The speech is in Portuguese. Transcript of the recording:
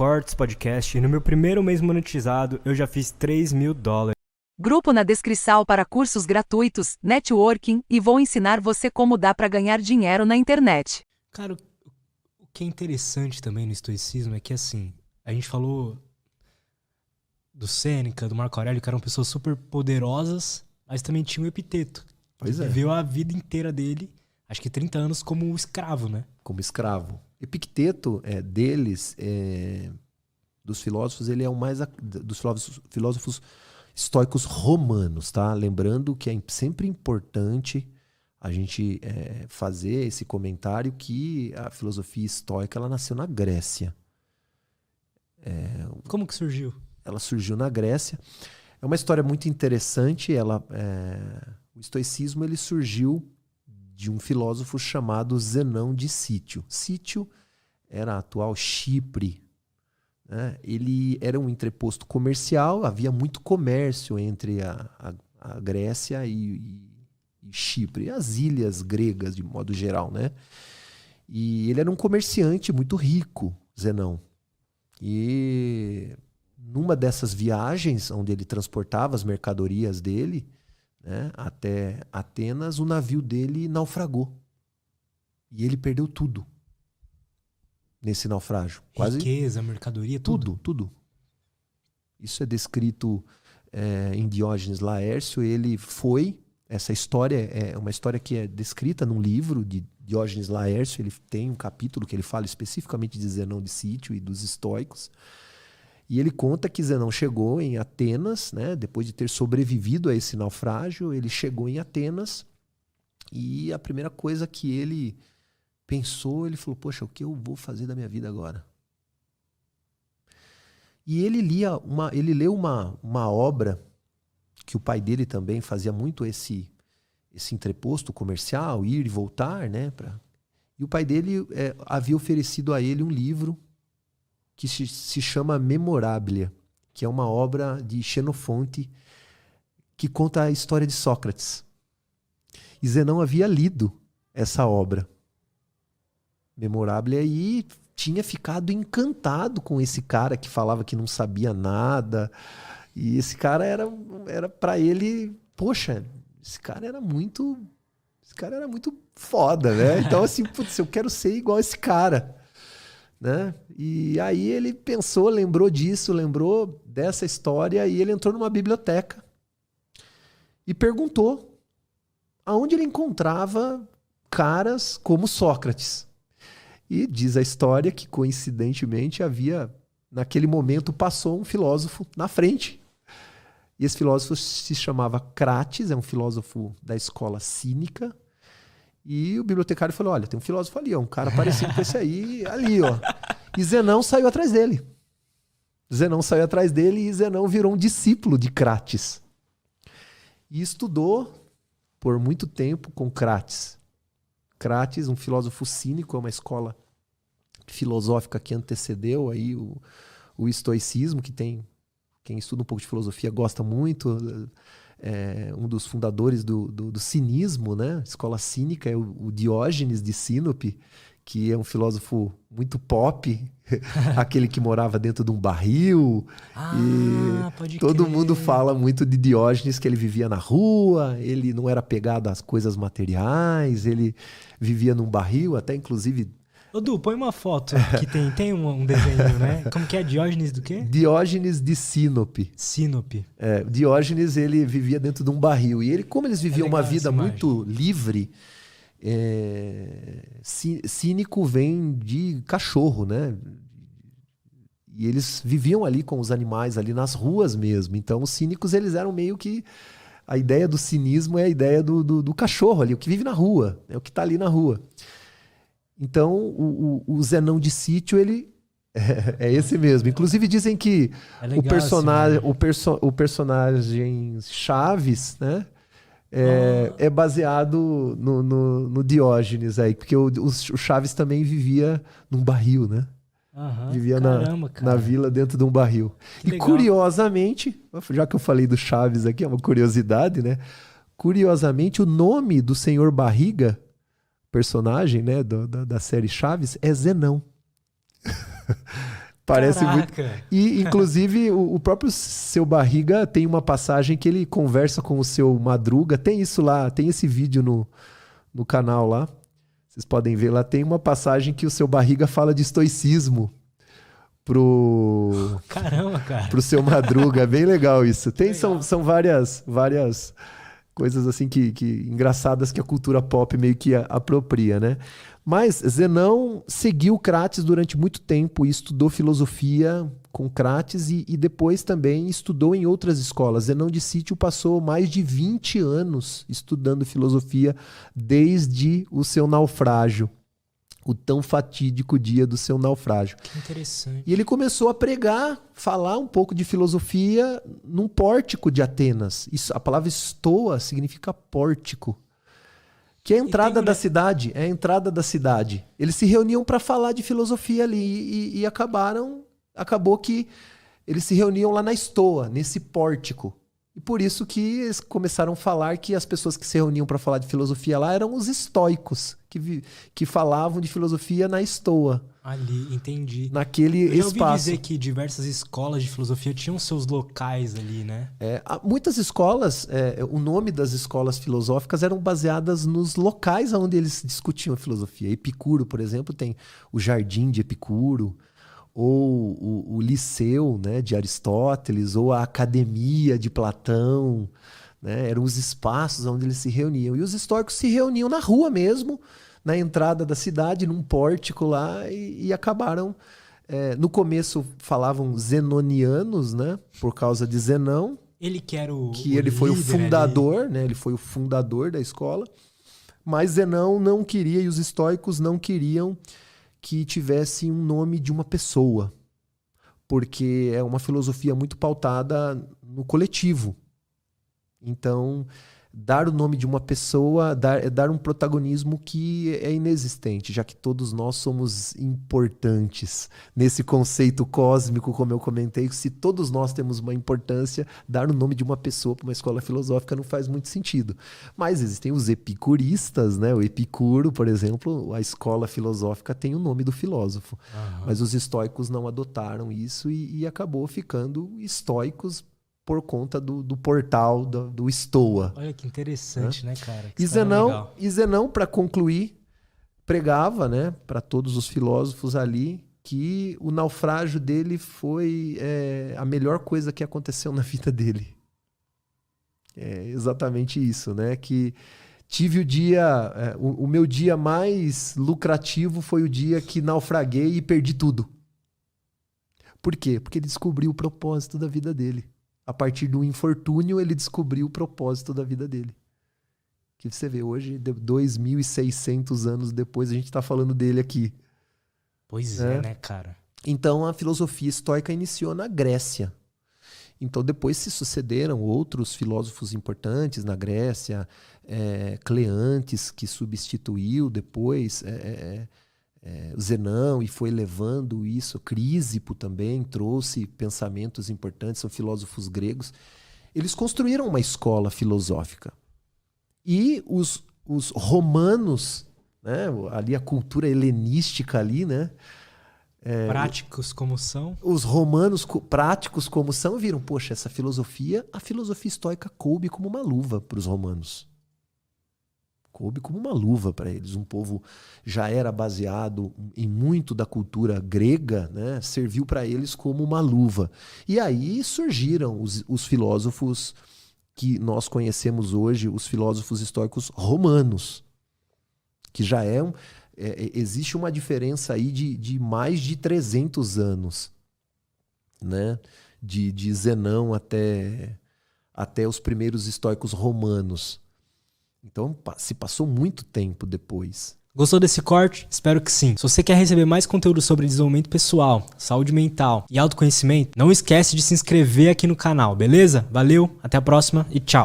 Cortes Podcast e no meu primeiro mês monetizado eu já fiz $3.000. Grupo na descrição para cursos gratuitos, networking e vou ensinar você como dá para ganhar dinheiro na internet. Cara, o que é interessante também no estoicismo é que assim, a gente falou do Sêneca, do Marco Aurélio, que eram pessoas super poderosas, mas também tinha o Epiteto. Pois é. Viveu a vida inteira dele, acho que 30 anos como escravo, né? Como escravo. Epicteto, dos filósofos, ele é o mais dos filósofos estoicos romanos, tá? Lembrando que é sempre importante a gente fazer esse comentário que a filosofia estoica ela nasceu na Grécia. Como que surgiu? Ela surgiu na Grécia. É uma história muito interessante. O estoicismo ele surgiu de um filósofo chamado Zenão de Cítio. Cítio era a atual Chipre. Né? Ele era um entreposto comercial, havia muito comércio entre a Grécia e Chipre, as ilhas gregas de modo geral. Né? E ele era um comerciante muito rico, Zenão. E numa dessas viagens, onde ele transportava as mercadorias dele, né, até Atenas, o navio dele naufragou. E ele perdeu tudo nesse naufrágio. Riqueza, mercadoria, tudo. Tudo. Isso é descrito em Diógenes Laércio. Essa história é uma história que é descrita num livro de Diógenes Laércio. Ele tem um capítulo que ele fala especificamente de Zenão de Cítio e dos estoicos. E ele conta que Zenão chegou em Atenas, né, depois de ter sobrevivido a esse naufrágio, ele chegou em Atenas e a primeira coisa que ele pensou, ele falou, poxa, o que eu vou fazer da minha vida agora? E ele leu uma obra que o pai dele também fazia muito esse entreposto comercial, ir e voltar, né? E o pai dele havia oferecido a ele um livro que se chama Memorabilia, que é uma obra de Xenofonte que conta a história de Sócrates. E Zenão havia lido essa obra, Memorabilia, e tinha ficado encantado com esse cara que falava que não sabia nada. E esse cara era para ele, poxa, esse cara era muito foda, né? Então assim, putz, eu quero ser igual esse cara. Né? E aí ele pensou, lembrou disso, lembrou dessa história e ele entrou numa biblioteca e perguntou aonde ele encontrava caras como Sócrates. E diz a história que coincidentemente naquele momento passou um filósofo na frente. E esse filósofo se chamava Crates, é um filósofo da escola cínica. E o bibliotecário falou, olha, tem um filósofo ali, ó, um cara parecido com esse aí, ali, ó. E Zenão saiu atrás dele. E Zenão virou um discípulo de Crates. E estudou por muito tempo com Crates. Crates, um filósofo cínico, é uma escola filosófica que antecedeu aí o estoicismo, que tem quem estuda um pouco de filosofia gosta muito. Um dos fundadores do cinismo, né? Escola cínica é o Diógenes de Sinope, que é um filósofo muito pop, aquele que morava dentro de um barril. Pode todo crer. mundo fala muito de Diógenes, que ele vivia na rua, ele não era apegado às coisas materiais, ele vivia num barril, até inclusive... Ô Du, põe uma foto que tem um desenho, né? Como que é? Diógenes do quê? Diógenes de Sinope. Sinope. Diógenes, ele vivia dentro de um barril. E como eles viviam uma legal vida essa muito livre, cínico vem de cachorro, né? E eles viviam ali com os animais, ali nas ruas mesmo. Então, os cínicos, eles eram meio que... A ideia do cinismo é a ideia do cachorro ali, o que vive na rua, é o que está ali na rua. Então, o Zenão de Cítio, ele é esse mesmo. Inclusive, dizem que o personagem Chaves, né, é baseado no Diógenes aí, porque o Chaves também vivia num barril, né? Vivia na vila dentro de um barril. E curiosamente, já que eu falei do Chaves aqui, é uma curiosidade, né? Curiosamente, o nome do Senhor Barriga, personagem, né, da série Chaves, é Zenão. Parece muito. Caraca. E, inclusive, o próprio Seu Barriga tem uma passagem que ele conversa com o Seu Madruga. Tem isso lá, tem esse vídeo no canal lá. Vocês podem ver lá. Tem uma passagem que o Seu Barriga fala de estoicismo Caramba, cara. pro Seu Madruga. É bem legal isso. Legal. São várias coisas assim que engraçadas que a cultura pop meio que apropria, né? Mas Zenão seguiu Crates durante muito tempo e estudou filosofia com Crates e depois também estudou em outras escolas. Zenão de Sítio passou mais de 20 anos estudando filosofia desde o seu naufrágio, o tão fatídico dia do seu naufrágio. Que interessante. E ele começou a pregar, falar um pouco de filosofia num pórtico de Atenas. Isso, a palavra estoa significa pórtico, que é a entrada da cidade. É a entrada da cidade. Eles se reuniam para falar de filosofia ali e acabou que eles se reuniam lá na estoa, nesse pórtico. E por isso que eles começaram a falar que as pessoas que se reuniam para falar de filosofia lá eram os estoicos, que falavam de filosofia na estoa. Ali, entendi. Naquele Eu já ouvi espaço. dizer que diversas escolas de filosofia tinham seus locais ali, né? Muitas escolas, o nome das escolas filosóficas eram baseadas nos locais onde eles discutiam a filosofia. Epicuro, por exemplo, tem o Jardim de Epicuro, ou o Liceu, né, de Aristóteles, ou a Academia de Platão, né? Eram os espaços onde eles se reuniam. E os estoicos se reuniam na rua mesmo, na entrada da cidade, num pórtico lá, e acabaram... no começo falavam zenonianos, né? Por causa de Zenão, Ele que era que ele foi o líder fundador, né? Ele foi o fundador da escola. Mas Zenão não queria, e os estoicos não queriam que tivesse um nome de uma pessoa, porque é uma filosofia muito pautada no coletivo. Então, dar o nome de uma pessoa é dar um protagonismo que é inexistente, já que todos nós somos importantes. Nesse conceito cósmico, como eu comentei, se todos nós temos uma importância, dar o nome de uma pessoa para uma escola filosófica não faz muito sentido. Mas existem os epicuristas, né? O Epicuro, por exemplo, a escola filosófica tem o nome do filósofo. Aham. Mas os estoicos não adotaram isso e acabou ficando estoicos por conta do portal do Estoa. Olha que interessante, né, cara? Que E história legal. Zenão, para concluir, pregava, né, para todos os filósofos ali que o naufrágio dele foi a melhor coisa que aconteceu na vida dele. É exatamente isso, né? Que tive o dia, o meu dia mais lucrativo foi o dia que naufraguei e perdi tudo. Por quê? Porque ele descobriu o propósito da vida dele. A partir do infortúnio, ele descobriu o propósito da vida dele. Que você vê, hoje, 2.600 anos depois, a gente está falando dele aqui. Pois é, né, cara? Então, a filosofia estoica iniciou na Grécia. Então, depois se sucederam outros filósofos importantes na Grécia, Cleantes, que substituiu depois Zenão e foi levando isso. Crísipo também trouxe pensamentos importantes, são filósofos gregos. Eles construíram uma escola filosófica. E os romanos, né, ali a cultura helenística ali, né? Práticos como são. Os romanos práticos como são viram, poxa, a filosofia estoica coube como uma luva para os romanos. Coube como uma luva para eles. Um povo já era baseado em muito da cultura grega, né? Serviu para eles como uma luva. E aí surgiram os filósofos que nós conhecemos hoje, os filósofos estoicos romanos, que já existe uma diferença aí de mais de 300 anos, né? De Zenão até os primeiros estoicos romanos. Então, se passou muito tempo depois. Gostou desse corte? Espero que sim. Se você quer receber mais conteúdo sobre desenvolvimento pessoal, saúde mental e autoconhecimento, não esquece de se inscrever aqui no canal, beleza? Valeu, até a próxima e tchau!